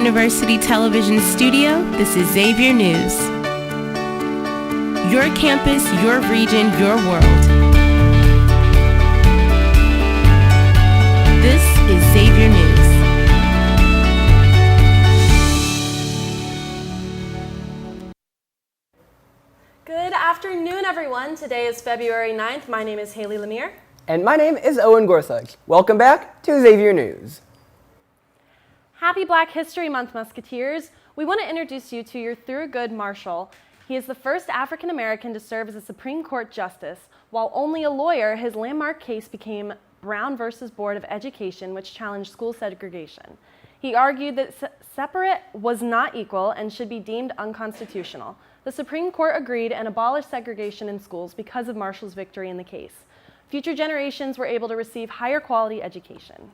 University Television Studio, this is Xavier News. Your campus, your region, your world. This is Xavier News. Good afternoon, everyone. Today is February 9th. My name is Haley Lemire. And my name is Owen Gorsuch. Welcome back to Xavier News. Happy Black History Month, Musketeers. We want to introduce you to your Thurgood Marshall. He is the first African American to serve as a Supreme Court justice. While only a lawyer, his landmark case became Brown versus Board of Education, which challenged school segregation. He argued that separate was not equal and should be deemed unconstitutional. The Supreme Court agreed and abolished segregation in schools because of Marshall's victory in the case. Future generations were able to receive higher quality education.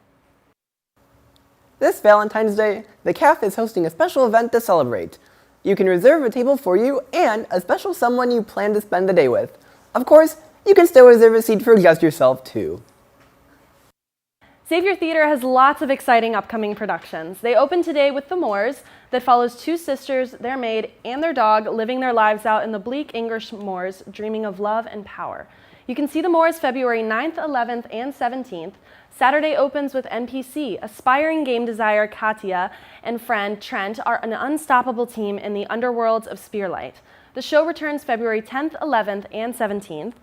This Valentine's Day, the CAF is hosting a special event to celebrate. You can reserve a table for you and a special someone you plan to spend the day with. Of course, you can still reserve a seat for just yourself too. Xavier Theater has lots of exciting upcoming productions. They open today with The Moors, that follows two sisters, their maid, and their dog living their lives out in the bleak English moors, dreaming of love and power. You can see The Moors February 9th, 11th, and 17th. Saturday opens with NPC. Aspiring game designer Katia and friend Trent are an unstoppable team in the underworlds of Spearlight. The show returns February 10th, 11th, and 17th.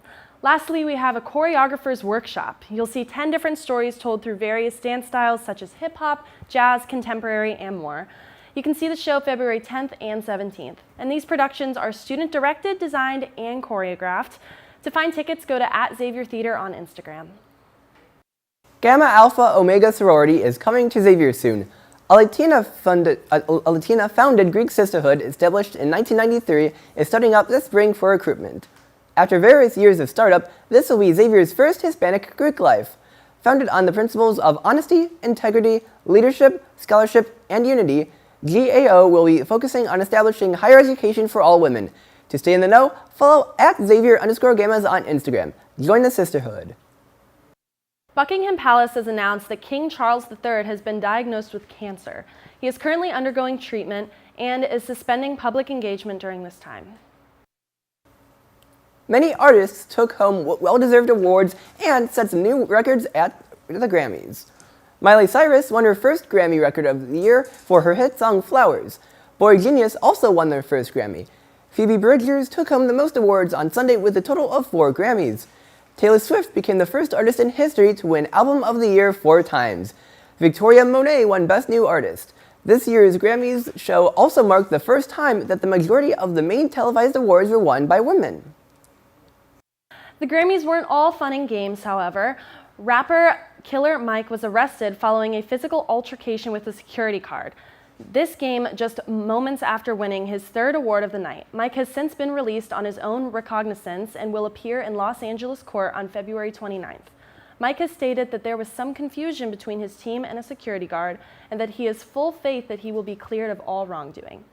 Lastly, we have a choreographer's workshop. You'll see 10 different stories told through various dance styles such as hip-hop, jazz, contemporary, and more. You can see the show February 10th and 17th. And these productions are student-directed, designed, and choreographed. To find tickets, go to @XavierTheater on Instagram. Gamma Alpha Omega sorority is coming to Xavier soon. A Latina-founded Greek sisterhood established in 1993 is starting up this spring for recruitment. After various years of startup, this will be Xavier's first Hispanic Greek life. Founded on the principles of honesty, integrity, leadership, scholarship, and unity, GAO will be focusing on establishing higher education for all women. To stay in the know, follow @Xavier_Gammas on Instagram. Join the sisterhood. Buckingham Palace has announced that King Charles III has been diagnosed with cancer. He is currently undergoing treatment and is suspending public engagement during this time. Many artists took home well-deserved awards and set some new records at the Grammys. Miley Cyrus won her first Grammy Record of the Year for her hit song Flowers. Boy Genius also won their first Grammy. Phoebe Bridgers took home the most awards on Sunday with a total of 4 Grammys. Taylor Swift became the first artist in history to win Album of the Year 4 times. Victoria Monet won Best New Artist. This year's Grammys show also marked the first time that the majority of the main televised awards were won by women. The Grammys weren't all fun and games, however. Rapper Killer Mike was arrested following a physical altercation with a security guard. This came just moments after winning his 3rd award of the night. Mike has since been released on his own recognizance and will appear in Los Angeles court on February 29th. Mike has stated that there was some confusion between his team and a security guard, and that he has full faith that he will be cleared of all wrongdoing.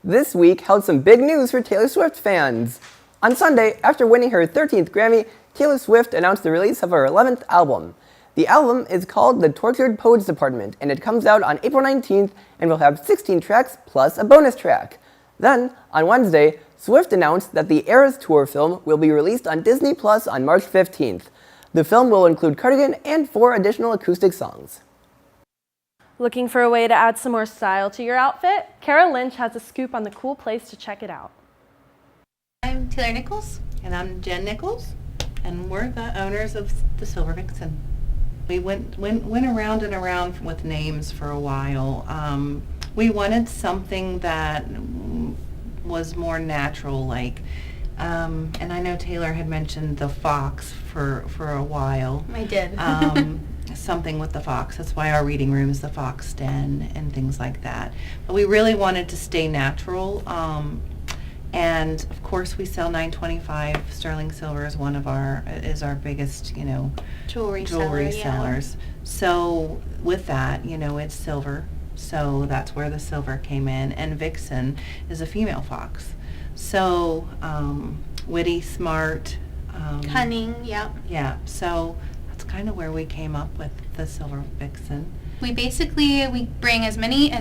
This week held some big news for Taylor Swift fans. On Sunday, after winning her 13th Grammy, Taylor Swift announced the release of her 11th album. The album is called The Tortured Poets Department, and it comes out on April 19th and will have 16 tracks plus a bonus track. Then, on Wednesday, Swift announced that the Eras Tour film will be released on Disney Plus on March 15th. The film will include Cardigan and 4 additional acoustic songs. Looking for a way to add some more style to your outfit? Kara Lynch has a scoop on the cool place to check it out. I'm Taylor Nichols. And I'm Jen Nichols. And we're the owners of the Silver Vixen. We went around and around with names for a while. We wanted something that was more natural, like, and I know Taylor had mentioned the fox for a while. I did. Something with the fox. That's why our reading room is the Fox Den and things like that. But we really wanted to stay natural. And of course, we sell 925 sterling silver is our biggest, Jewelry sellers. Yeah. So with that, it's silver. So that's where the silver came in. And Vixen is a female fox. So witty, smart, Cunning. Yep. Yeah. So that's kind of where we came up with the Silver Vixen. We bring as many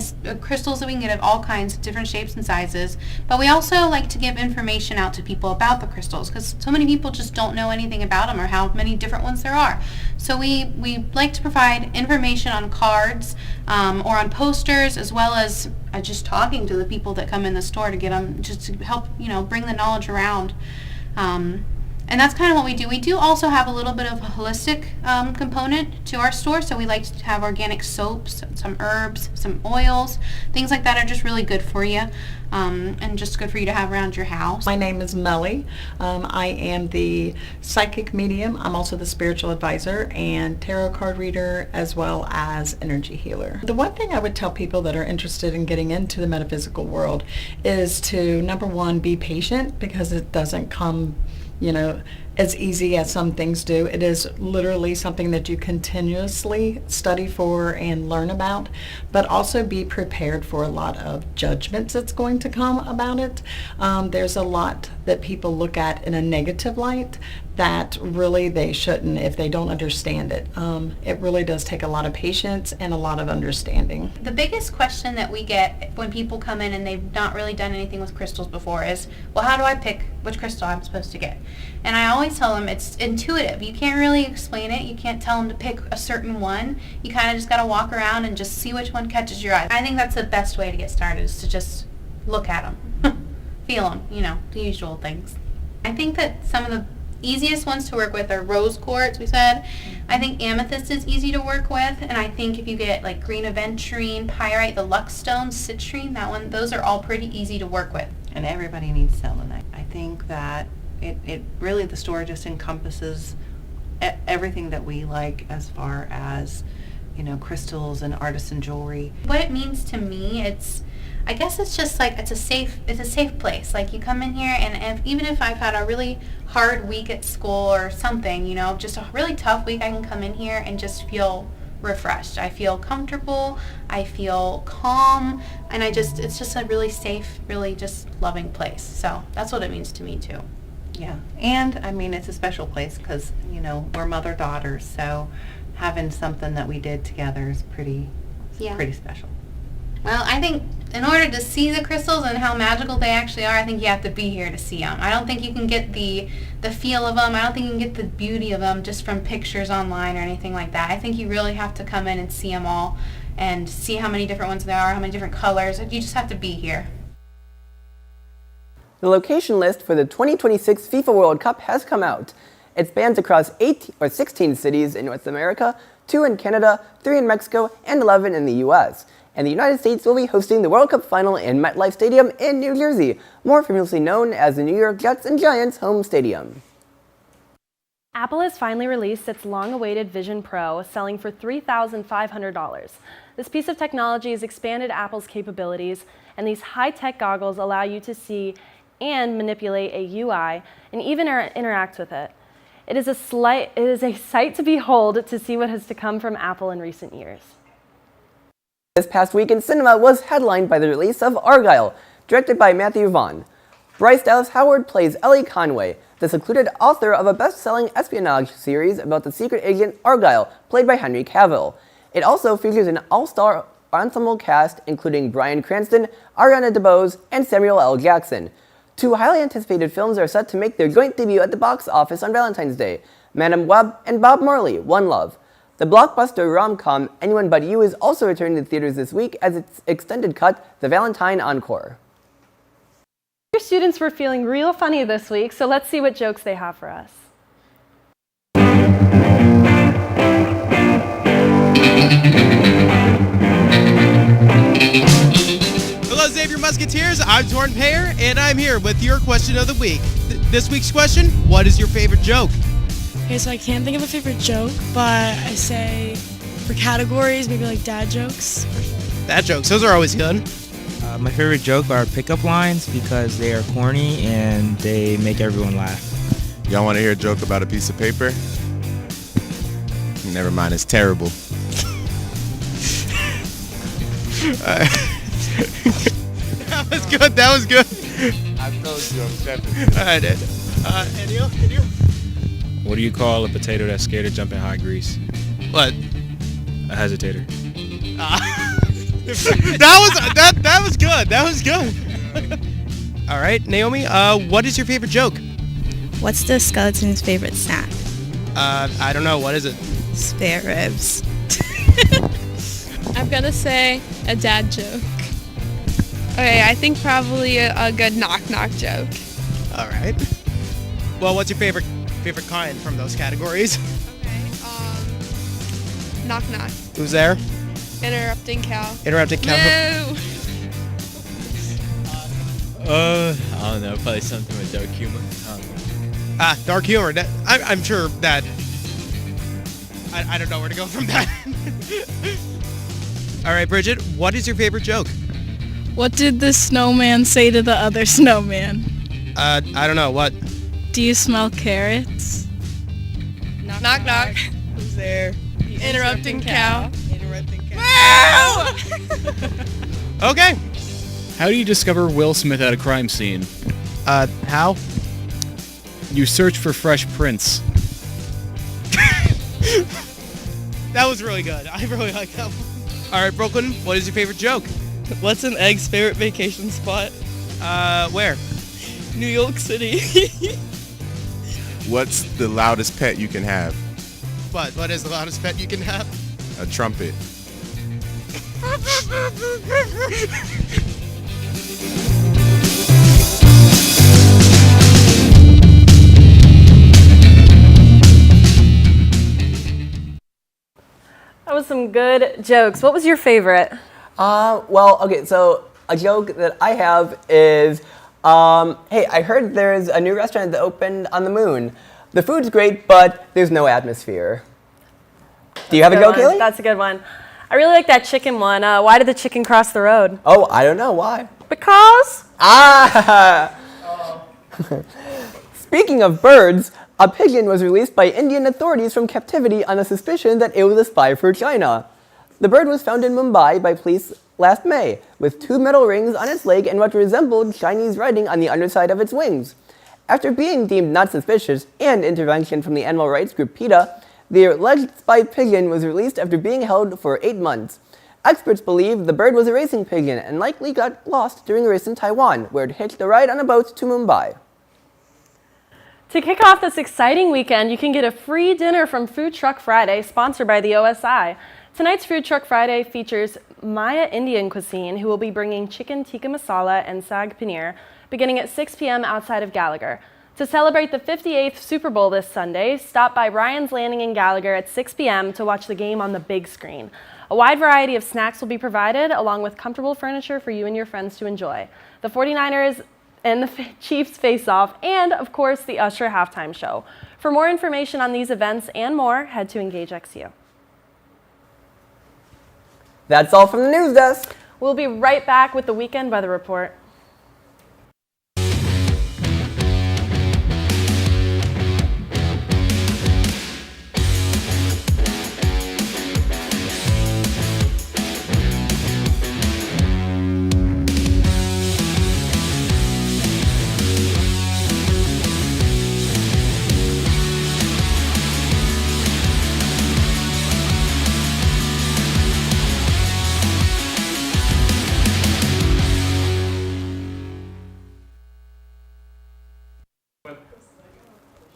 crystals that we can get of all kinds, different shapes and sizes, but we also like to give information out to people about the crystals because so many people just don't know anything about them or how many different ones there are. So we like to provide information on cards or on posters, as well as just talking to the people that come in the store to get them, just to help, bring the knowledge around. And that's kind of what we do. We do also have a little bit of a holistic component to our store. So we like to have organic soaps, some herbs, some oils. Things like that are just really good for you and just good for you to have around your house. My name is Melly. I am the psychic medium. I'm also the spiritual advisor and tarot card reader, as well as energy healer. The one thing I would tell people that are interested in getting into the metaphysical world is to, number one, be patient, because it doesn't come as easy as some things do. It is literally something that you continuously study for and learn about, but also be prepared for a lot of judgments that's going to come about it. There's a lot that people look at in a negative light that really they shouldn't if they don't understand it. It really does take a lot of patience and a lot of understanding. The biggest question that we get when people come in and they've not really done anything with crystals before is, well, how do I pick which crystal I'm supposed to get? And I always tell them it's intuitive. You can't really explain it. You can't tell them to pick a certain one. You kind of just got to walk around and just see which one catches your eye. I think that's the best way to get started, is to just look at them, feel them, the usual things. I think that some of the easiest ones to work with are rose quartz, we said. I think amethyst is easy to work with, and I think if you get like green aventurine, pyrite, the luck stone, citrine, those are all pretty easy to work with. And everybody needs selenite. I think that it really, the store just encompasses everything that we like as far as, crystals and artisan jewelry. What it means to me, I guess it's just like it's a safe place. Like you come in here, and even if I've had a really hard week at school or something, just a really tough week, I can come in here and just feel refreshed. I feel comfortable, I feel calm, and it's just a really safe, really just loving place. So that's what it means to me too. Yeah, and it's a special place because, we're mother-daughters, so having something that we did together is pretty special. Well, I think in order to see the crystals and how magical they actually are, I think you have to be here to see them. I don't think you can get the feel of them. I don't think you can get the beauty of them just from pictures online or anything like that. I think you really have to come in and see them all and see how many different ones there are, how many different colors. You just have to be here. The location list for the 2026 FIFA World Cup has come out. It spans across 16 cities in North America, 2 in Canada, 3 in Mexico, and 11 in the US. And the United States will be hosting the World Cup final in MetLife Stadium in New Jersey, more famously known as the New York Jets and Giants home stadium. Apple has finally released its long-awaited Vision Pro, selling for $3,500. This piece of technology has expanded Apple's capabilities, and these high-tech goggles allow you to see and manipulate a UI and even interact with it. It is a sight to behold to see what has to come from Apple in recent years. This past week in cinema was headlined by the release of Argylle, directed by Matthew Vaughn. Bryce Dallas Howard plays Ellie Conway, the secluded author of a best-selling espionage series about the secret agent Argylle, played by Henry Cavill. It also features an all-star ensemble cast including Bryan Cranston, Ariana DeBose, and Samuel L. Jackson. 2 highly anticipated films are set to make their joint debut at the box office on Valentine's Day: Madam Web and Bob Marley, One Love. The blockbuster rom-com Anyone But You is also returning to theaters this week as its extended cut, The Valentine Encore. Your students were feeling real funny this week, so let's see what jokes they have for us. Hello, Xavier Musketeers. I'm Torn Payer, and I'm here with your question of the week. This week's question: what is your favorite joke? Okay, so I can't think of a favorite joke, but I say for categories, maybe like dad jokes. Dad jokes, those are always good. My favorite joke are pickup lines because they are corny and they make everyone laugh. Y'all want to hear a joke about a piece of paper? Never mind, it's terrible. That was good. I told you I'm stepping. All right, Enio? What do you call a potato that's scared of jumping hot grease? What? A hesitator. That was good. That was good. All right, Naomi. What is your favorite joke? What's the skeleton's favorite snack? I don't know. What is it? Spare ribs. I'm gonna say a dad joke. Okay, I think probably a good knock-knock joke. All right. Well, what's your favorite kind from those categories? Okay, knock-knock. Who's there? Interrupting cow. Interrupting cow. No! I don't know, probably something with dark humor. Dark humor. I'm sure that... I don't know where to go from that. All right, Bridget, what is your favorite joke? What did the snowman say to the other snowman? I don't know. What? Do you smell carrots? Knock, knock. Who's there? Interrupting cow. Interrupting cow. Okay. How do you discover Will Smith at a crime scene? How? You search for Fresh Prince. That was really good. I really like that one. All right, Brooklyn, what is your favorite joke? What's an egg's favorite vacation spot? Where? New York City. What's the loudest pet you can have? What is the loudest pet you can have? A trumpet. That was some good jokes. What was your favorite? Well, okay, so a joke that I have is, hey, I heard there's a new restaurant that opened on the moon. The food's great, but there's no atmosphere. Do you have a joke, Haley? That's a good one. I really like that chicken one. Why did the chicken cross the road? Oh, I don't know. Why? Because? Ah! Speaking of birds, a pigeon was released by Indian authorities from captivity on a suspicion that it was a spy for China. The bird was found in Mumbai by police last May, with 2 metal rings on its leg and what resembled Chinese writing on the underside of its wings. After being deemed not suspicious and intervention from the animal rights group PETA, the alleged spy pigeon was released after being held for 8 months. Experts believe the bird was a racing pigeon and likely got lost during a race in Taiwan, where it hitched a ride on a boat to Mumbai. To kick off this exciting weekend, you can get a free dinner from Food Truck Friday, sponsored by the OSI. Tonight's Food Truck Friday features Maya Indian Cuisine, who will be bringing chicken tikka masala and sag paneer, beginning at 6 p.m. outside of Gallagher. To celebrate the 58th Super Bowl this Sunday, stop by Ryan's Landing in Gallagher at 6 p.m. to watch the game on the big screen. A wide variety of snacks will be provided, along with comfortable furniture for you and your friends to enjoy. The 49ers and the Chiefs face-off, and, of course, the Usher halftime show. For more information on these events and more, head to EngageXU. That's all from the news desk. We'll be right back with the Weekend Weather Report.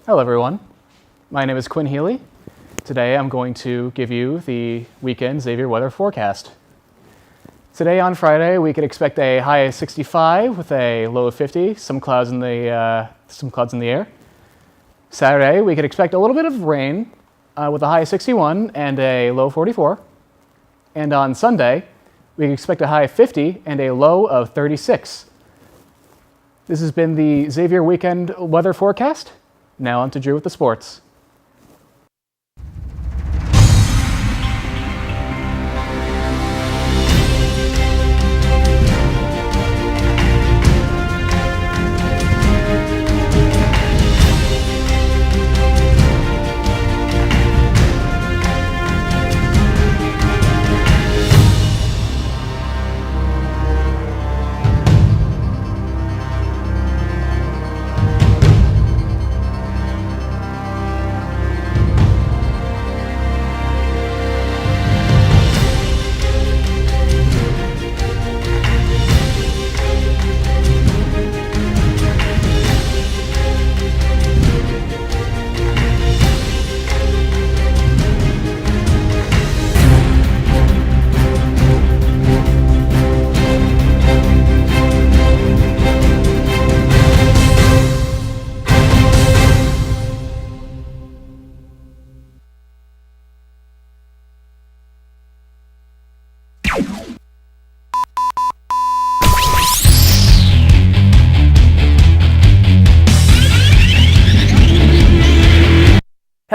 Hello everyone, my name is Quinn Healy. Today I'm going to give you the weekend Xavier weather forecast. Today on Friday we could expect a high of 65 with a low of 50, some clouds in the air. Saturday we could expect a little bit of rain with a high of 61 and a low of 44. And on Sunday we could expect a high of 50 and a low of 36. This has been the Xavier weekend weather forecast. Now on to Drew with the sports.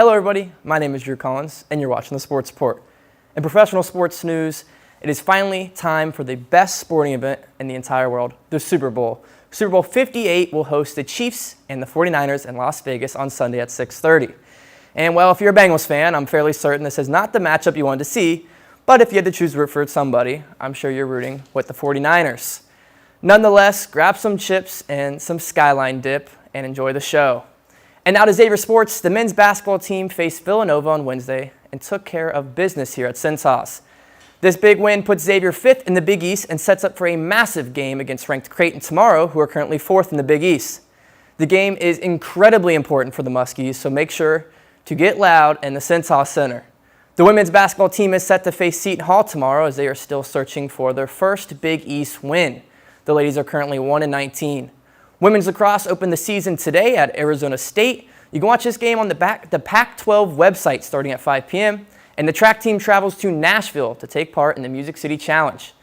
Hello everybody, my name is Drew Collins and you're watching the Sports Report. In professional sports news, it is finally time for the best sporting event in the entire world, the Super Bowl. Super Bowl 58 will host the Chiefs and the 49ers in Las Vegas on Sunday at 6:30. And well, if you're a Bengals fan, I'm fairly certain this is not the matchup you wanted to see, but if you had to choose to root for somebody, I'm sure you're rooting with the 49ers. Nonetheless, grab some chips and some Skyline dip and enjoy the show. And now to Xavier Sports. The men's basketball team faced Villanova on Wednesday and took care of business here at Cintas. This big win puts Xavier 5th in the Big East and sets up for a massive game against ranked Creighton tomorrow, who are currently 4th in the Big East. The game is incredibly important for the Muskies, so make sure to get loud in the Cintas Center. The women's basketball team is set to face Seton Hall tomorrow as they are still searching for their first Big East win. The ladies are currently 1-19. Women's lacrosse opened the season today at Arizona State. You can watch this game on the Pac-12 website starting at 5 p.m. And the track team travels to Nashville to take part in the Music City Challenge.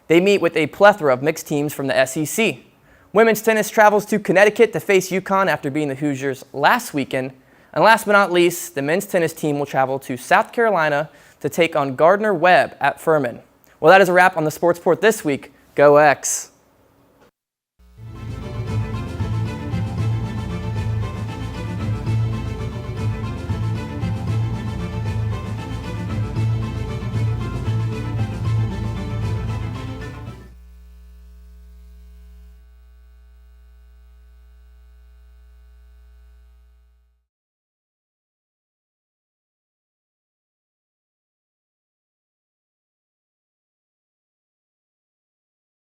They meet with a plethora of mixed teams from the SEC. Women's tennis travels to Connecticut to face UConn after beating the Hoosiers last weekend. And last but not least, the men's tennis team will travel to South Carolina to take on Gardner-Webb at Furman. Well, that is a wrap on the Sports Report this week. Go X!